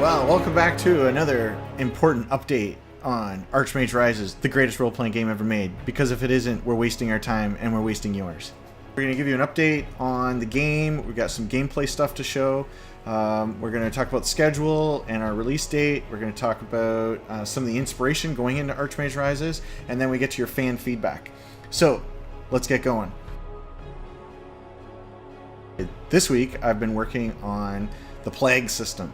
Well, welcome back to another important update on Archmage Rises, the greatest role-playing game ever made. Because if it isn't, we're wasting our time and we're wasting yours. We're going to give you an update on the game. We've got some gameplay stuff to show. We're going to talk about the schedule and our release date. We're going to talk about some of the inspiration going into Archmage Rises, and then we get to your fan feedback. So, let's get going. This week, I've been working on the plague system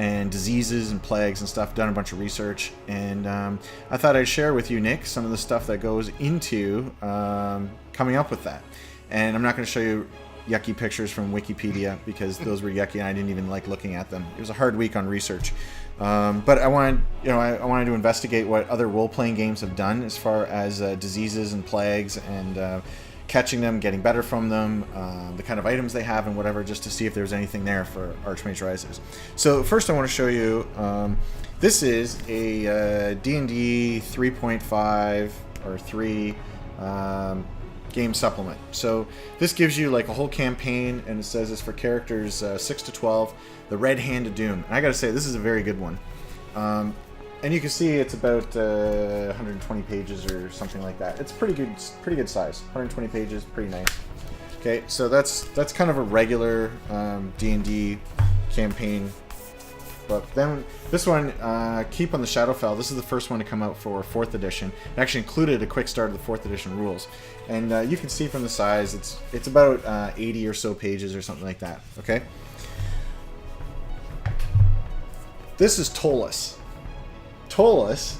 and diseases and plagues and stuff, done a bunch of research, and I thought I'd share with you, Nick, some of the stuff that goes into coming up with that. And I'm not going to show you yucky pictures from Wikipedia because those were yucky and I didn't even like looking at them. It was a hard week on research. But I wanted to investigate what other role-playing games have done as far as diseases and plagues and catching them, getting better from them, the kind of items they have and whatever, just to see if there's anything there for Archmage Rises. So first I want to show you, this is a D&D 3.5 or 3 game supplement. So this gives you like a whole campaign, and it says it's for characters 6 to 12, the Red Hand of Doom. And I gotta say, this is a very good one. And you can see it's about 120 pages or something like that. It's pretty good size. 120 pages, pretty nice. Okay, so that's kind of a regular D&D campaign book. Then this one, Keep on the Shadowfell. This is the first one to come out for 4th edition. It actually included a quick start of the 4th edition rules, and you can see from the size, it's about 80 or so pages or something like that. Okay. This is Ptolus. Ptolus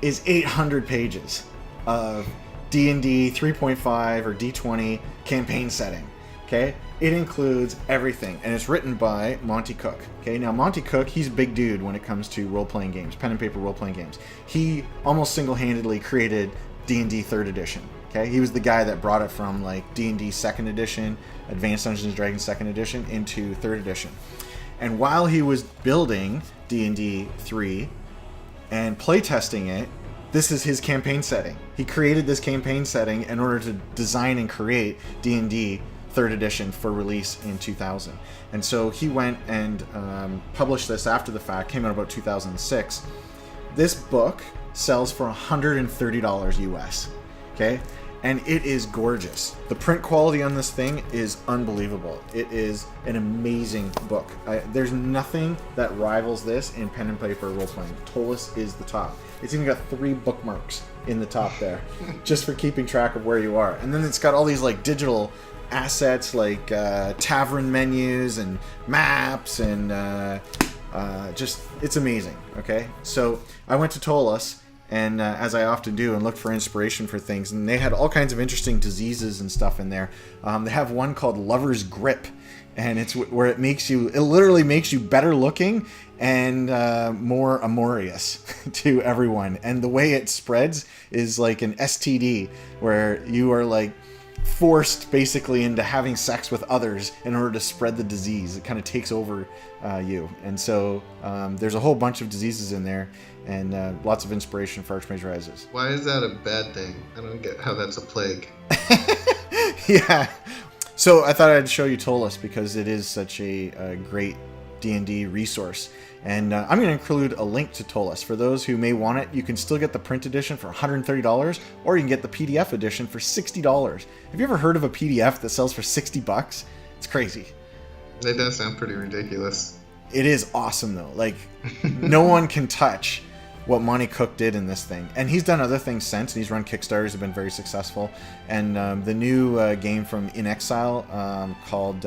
is 800 pages of D&D 3.5 or D20 campaign setting. Okay, it includes everything, and it's written by Monty Cook. Okay, now Monty Cook, he's a big dude when it comes to role-playing games, pen and paper role-playing games. He almost single-handedly created D&D 3rd edition. Okay, he was the guy that brought it from like D&D 2nd edition, Advanced Dungeons and Dragons 2nd edition, into 3rd edition. And while he was building D&D 3 and playtesting it, this is his campaign setting. He created this campaign setting in order to design and create D&D 3rd edition for release in 2000. And so he went and published this after the fact, came out about 2006. This book sells for $130 US, okay? And it is gorgeous. The print quality on this thing is unbelievable. It is an amazing book. There's nothing that rivals this in pen and paper role-playing. Ptolus is the top. It's even got 3 bookmarks in the top there, just for keeping track of where you are. And then it's got all these like digital assets like tavern menus and maps and just, it's amazing, okay? So I went to Ptolus, and as I often do, and looked for inspiration for things, and they had all kinds of interesting diseases and stuff in there. They have one called Lover's Grip, and it's where it literally makes you better looking and more amorous to everyone. And the way it spreads is like an STD, where you are like forced basically into having sex with others in order to spread the disease. It kind of takes over you. And so there's a whole bunch of diseases in there, and lots of inspiration for Archmage Rises. Why is that a bad thing? I don't get how that's a plague. Yeah. So I thought I'd show you Ptolus because it is such a great D&D resource. And I'm going to include a link to Ptolus. For those who may want it, you can still get the print edition for $130, or you can get the PDF edition for $60. Have you ever heard of a PDF that sells for $60? It's crazy. It does sound pretty ridiculous. It is awesome, though. Like, no one can touch what Monty Cook did in this thing. And he's done other things since, and he's run Kickstarters, have been very successful. And the new game from In Exile called...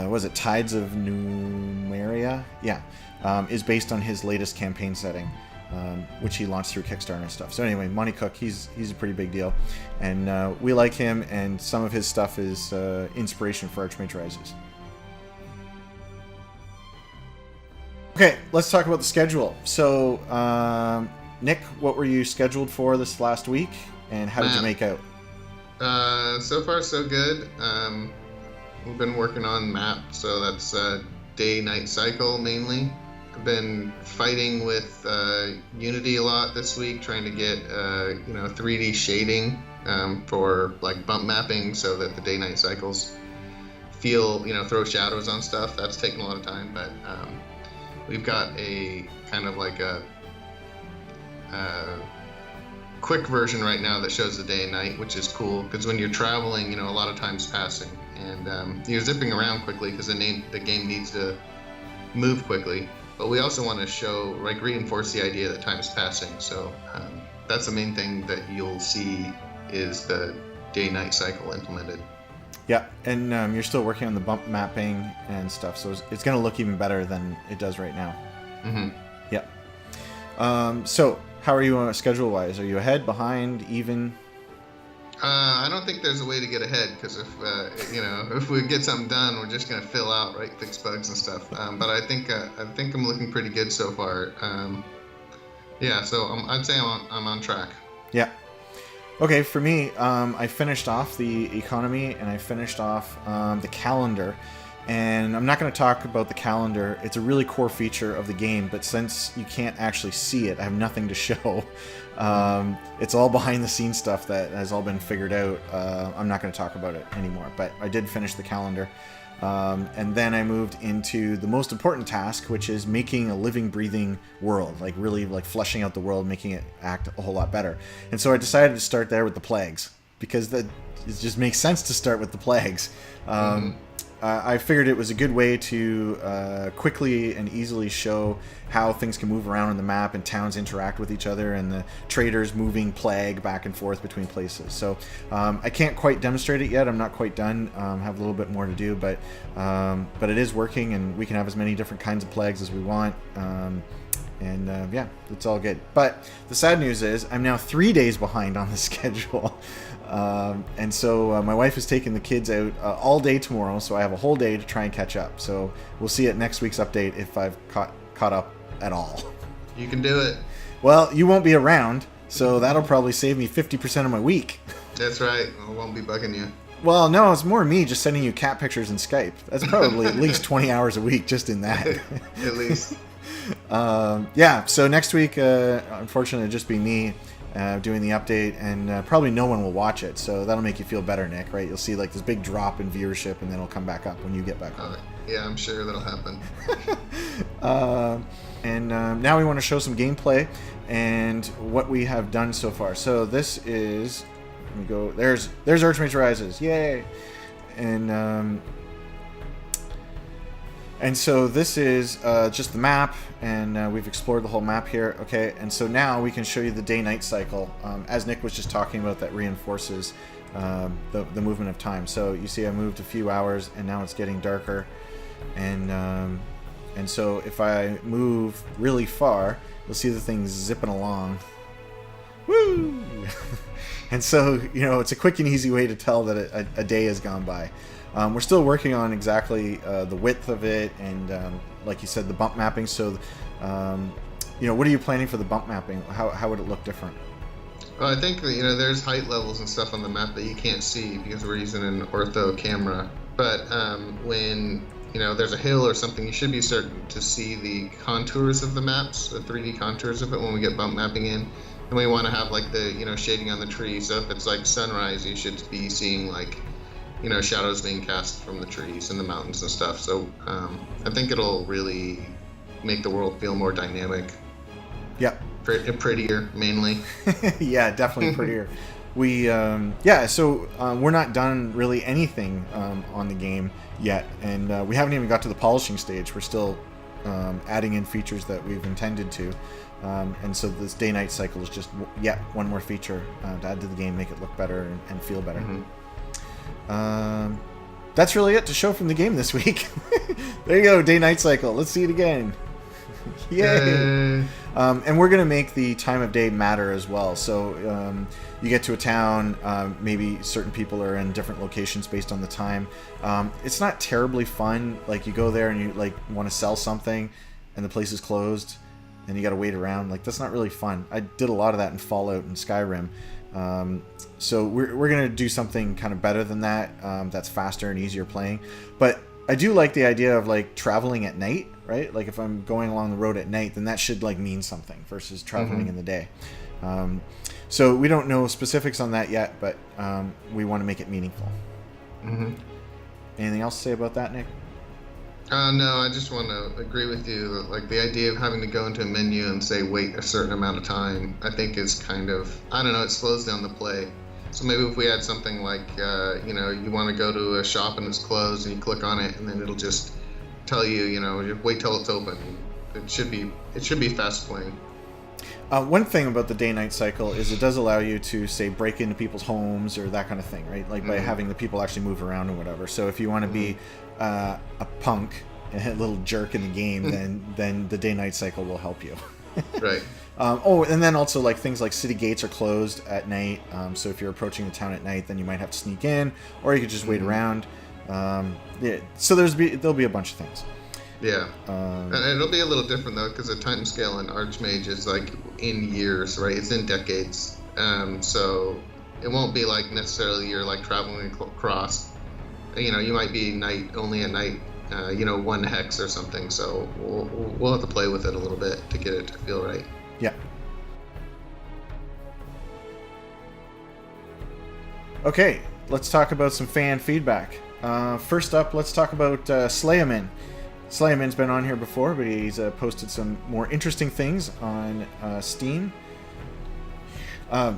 was it Tides of Numeria? Yeah, is based on his latest campaign setting, which he launched through Kickstarter and stuff. So anyway, Monty Cook, he's a pretty big deal, and we like him, and some of his stuff is inspiration for Archmage Rises. Okay, let's talk about the schedule. So, Nick, what were you scheduled for this last week, and how did you make out? So far, so good. We've been working on map, so that's day-night cycle mainly. I've been fighting with Unity a lot this week, trying to get 3D shading for like bump mapping, so that the day-night cycles feel, throw shadows on stuff. That's taken a lot of time, but we've got a kind of like a quick version right now that shows the day and night, which is cool because when you're traveling, a lot of time's passing, and you're zipping around quickly because the game needs to move quickly. But we also want to show, reinforce the idea that time is passing. So that's the main thing that you'll see is the day-night cycle implemented. Yeah, and you're still working on the bump mapping and stuff, so it's going to look even better than it does right now. Mm-hmm. Yeah. So, how are you schedule-wise? Are you ahead, behind, even? I don't think there's a way to get ahead because if we get something done, we're just gonna fill out, fix bugs and stuff. But I think I'm looking pretty good so far. So I'd say I'm on track. Yeah. Okay, for me, I finished off the economy and I finished off the calendar. And I'm not going to talk about the calendar. It's a really core feature of the game, but since you can't actually see it, I have nothing to show. It's all behind the scenes stuff that has all been figured out. I'm not going to talk about it anymore, but I did finish the calendar. And then I moved into the most important task, which is making a living, breathing world, really fleshing out the world, making it act a whole lot better. And so I decided to start there with the plagues, because it just makes sense to start with the plagues. I figured it was a good way to quickly and easily show how things can move around on the map and towns interact with each other and the traders moving plague back and forth between places. So I can't quite demonstrate it yet. I'm not quite done. Have a little bit more to do, but it is working, and we can have as many different kinds of plagues as we want. Yeah, it's all good. But the sad news is I'm now 3 days behind on the schedule. And so my wife is taking the kids out all day tomorrow, so I have a whole day to try and catch up. So we'll see at next week's update if I've caught up at all. You can do it. Well, you won't be around, so that'll probably save me 50% of my week. That's right. I won't be bugging you. Well, no, it's more me just sending you cat pictures in Skype. That's probably at least 20 hours a week just in that. At least. So next week, unfortunately, it'll just be me doing the update, and probably no one will watch it, so that'll make you feel better, Nick, right? You'll see this big drop in viewership, and then it'll come back up when you get back on. Yeah, I'm sure that'll happen. Now we want to show some gameplay and what we have done so far. So this is, let me go, there's Archmage Rises, yay! And so this is just the map, and we've explored the whole map here. Okay, and so now we can show you the day-night cycle, as Nick was just talking about, that reinforces the movement of time. So you see I moved a few hours, and now it's getting darker. And so if I move really far, you'll see the thing zipping along. Woo! And so, it's a quick and easy way to tell that a day has gone by. We're still working on exactly the width of it, and like you said, the bump mapping. So, what are you planning for the bump mapping? How would it look different? Well, I think there's height levels and stuff on the map that you can't see because we're using an ortho camera. But when there's a hill or something, you should be starting to see the contours of the maps, the 3D contours of it when we get bump mapping in. And we want to have the shading on the tree. So if it's sunrise, you should be seeing shadows being cast from the trees and the mountains and stuff. So I think it'll really make the world feel more dynamic. Yeah. Prettier, mainly. Yeah, definitely prettier. So we're not done really anything on the game yet, and we haven't even got to the polishing stage. We're still adding in features that we've intended to. And so this day-night cycle is just yet one more feature to add to the game, make it look better and feel better. Mm-hmm. That's really it to show from the game this week. There you go, day-night cycle. Let's see it again. Yay! And we're going to make the time of day matter as well. So you get to a town, maybe certain people are in different locations based on the time. It's not terribly fun. You go there and you want to sell something and the place is closed and you got to wait around. That's not really fun. I did a lot of that in Fallout and Skyrim. So we're going to do something kind of better than that, that's faster and easier playing. But I do like the idea of traveling at night, right? If I'm going along the road at night, then that should mean something versus traveling in the day. So we don't know specifics on that yet, but we want to make it meaningful. Mm-hmm. Anything else to say about that, Nick? No, I just want to agree with you that like the idea of having to go into a menu and say wait a certain amount of time, I think is kind of, I don't know, it slows down the play. So maybe if we had something like, you want to go to a shop and it's closed and you click on it and then it'll just tell you, just wait till it's open. It should be fast playing. One thing about the day-night cycle is it does allow you to, say, break into people's homes or that kind of thing, right? Like by having the people actually move around and whatever. So if you want to be a punk, a little jerk in the game, then the day-night cycle will help you. Right. And then also like things like city gates are closed at night. So if you're approaching the town at night, then you might have to sneak in, or you could just wait around. Yeah. So there'll be a bunch of things. Yeah, and it'll be a little different though, because the time scale in Archmage is like in years, right? It's in decades, so it won't be like necessarily you're like traveling across. You might be only at night, one hex or something. So we'll have to play with it a little bit to get it to feel right. Yeah. Okay, let's talk about some fan feedback. First up, let's talk about Slayamin. Slayamin's been on here before, but he's posted some more interesting things on Steam.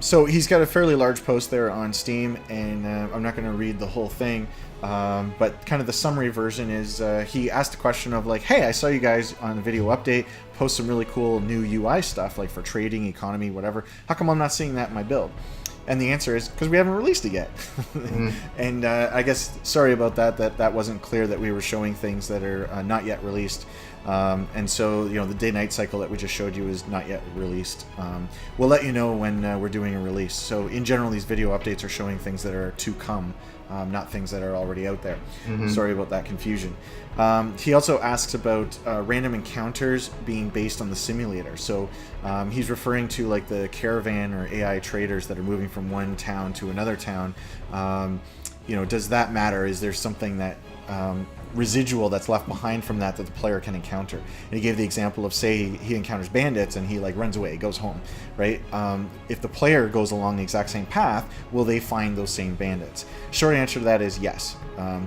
So he's got a fairly large post there on Steam, and I'm not going to read the whole thing, but kind of the summary version is he asked a question of like, hey, I saw you guys on the video update post some really cool new UI stuff, like for trading, economy, whatever. How come I'm not seeing that in my build? And the answer is because we haven't released it yet. And I guess, sorry about that wasn't clear that we were showing things that are not yet released. And so, the day-night cycle that we just showed you is not yet released. We'll let you know when we're doing a release. So in general, these video updates are showing things that are to come, not things that are already out there. Sorry about that confusion. He also asks about random encounters being based on the simulator. So he's referring to like the caravan or AI traders that are moving from one town to another town. Does that matter? Is there something that residual that's left behind from that the player can encounter? And he gave the example of, say, he encounters bandits and he like runs away, goes home, right? If the player goes along the exact same path, will they find those same bandits? Short answer to that is yes.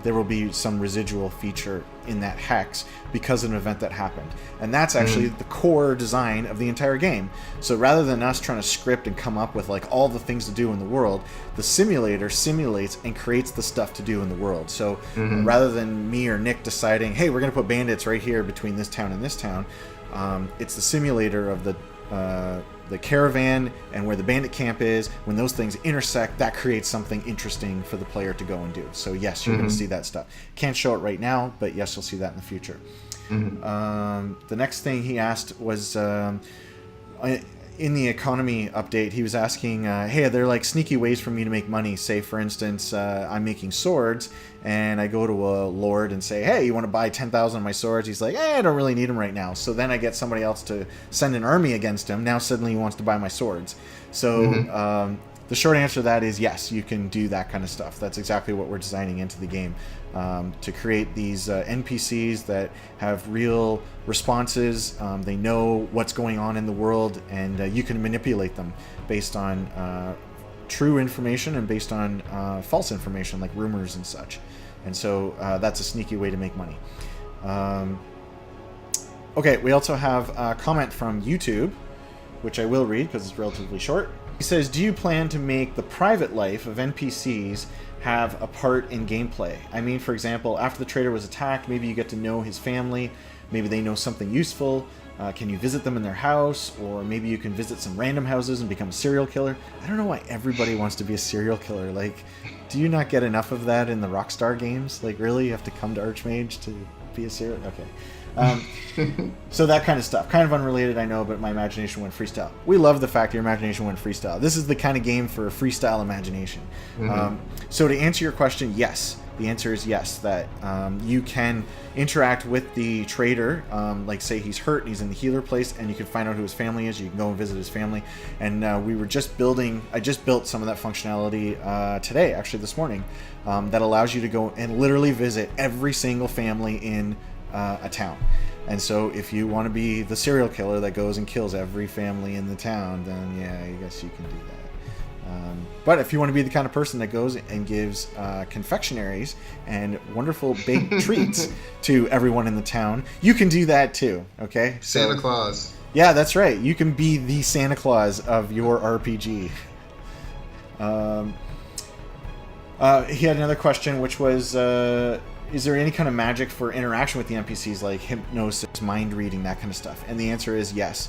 There will be some residual feature in that hex because of an event that happened. And that's actually the core design of the entire game. So rather than us trying to script and come up with like all the things to do in the world, the simulator simulates and creates the stuff to do in the world. So rather than me or Nick deciding, hey, we're going to put bandits right here between this town and this town, it's the simulator of the caravan and where the bandit camp is. When those things intersect, that creates something interesting for the player to go and do. So yes, you're going to see that stuff. Can't show it right now, but yes, you'll see that in the future. The next thing he asked was in the economy update, he was asking, hey, are there like sneaky ways for me to make money? Say, for instance, I'm making swords, and I go to a lord and say, hey, you want to buy 10,000 of my swords? He's like, I don't really need them right now. So then I get somebody else to send an army against him. Now suddenly he wants to buy my swords. So the short answer to that is yes, you can do that kind of stuff. That's exactly what we're designing into the game, to create these NPCs that have real responses. They know what's going on in the world, and you can manipulate them based on true information and based on false information, like rumors and such. And so that's a sneaky way to make money. Okay, we also have a comment from YouTube, which I will read because it's relatively short. He says, do you plan to make the private life of NPCs have a part in gameplay? I mean, for example, after the trader was attacked, maybe you get to know his family, maybe they know something useful. Can you visit them in their house? Or maybe you can visit some random houses and become a serial killer. I don't know why everybody wants to be a serial killer. Like, do you not get enough of that in the Rockstar games? Like, really? You have to come to Archmage to be a serial? Okay. So that kind of stuff. Kind of unrelated, I know, but my imagination went freestyle. We love the fact your imagination went freestyle. This is the kind of game for a freestyle imagination. So to answer your question, yes. The answer is yes, that you can interact with the trader. Like, say he's hurt, he's in the healer place, and you can find out who his family is. You can go and visit his family. And we were just building, I just built some of that functionality today, actually this morning, that allows you to go and literally visit every single family in a town. And so if you want to be the serial killer that goes and kills every family in the town, then yeah, I guess you can do But if you want to be the kind of person that goes and gives confectionaries and wonderful baked treats to everyone in the town, you can do that too. Okay, Santa Claus. Yeah, that's right. You can be the Santa Claus of your RPG. He had another question, which was, is there any kind of magic for interaction with the NPCs, like hypnosis, mind reading, that kind of stuff? And the answer is yes.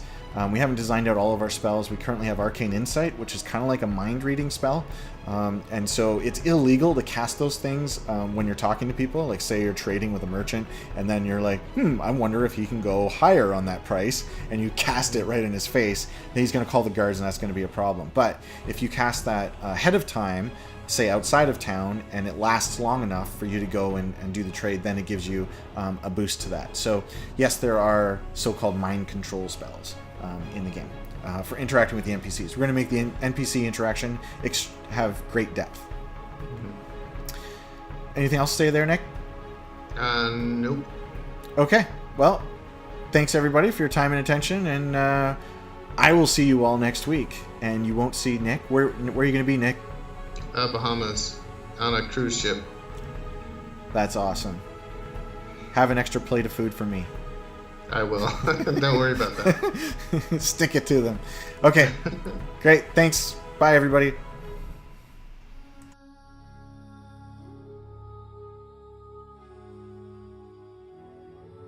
We haven't designed out all of our spells. We currently have Arcane Insight, which is kind of like a mind reading spell. And so it's illegal to cast those things when you're talking to people. Like, say you're trading with a merchant, and then you're like, I wonder if he can go higher on that price. And you cast it right in his face. Then he's going to call the guards, and that's going to be a problem. But if you cast that ahead of time, say outside of town, and it lasts long enough for you to go and do the trade, then it gives you a boost to that. So yes, there are so-called mind control spells in the game for interacting with the NPCs. We're going to make the NPC interaction have great depth. Anything else to say there, Nick? Nope. Okay, well, thanks everybody for your time and attention, and I will see you all next week. And you won't see Nick. Where are you going to be, Nick? Bahamas, on a cruise ship. That's awesome. Have an extra plate of food for me. I will. Don't worry about that. Stick it to them. Okay, great. Thanks. Bye, everybody.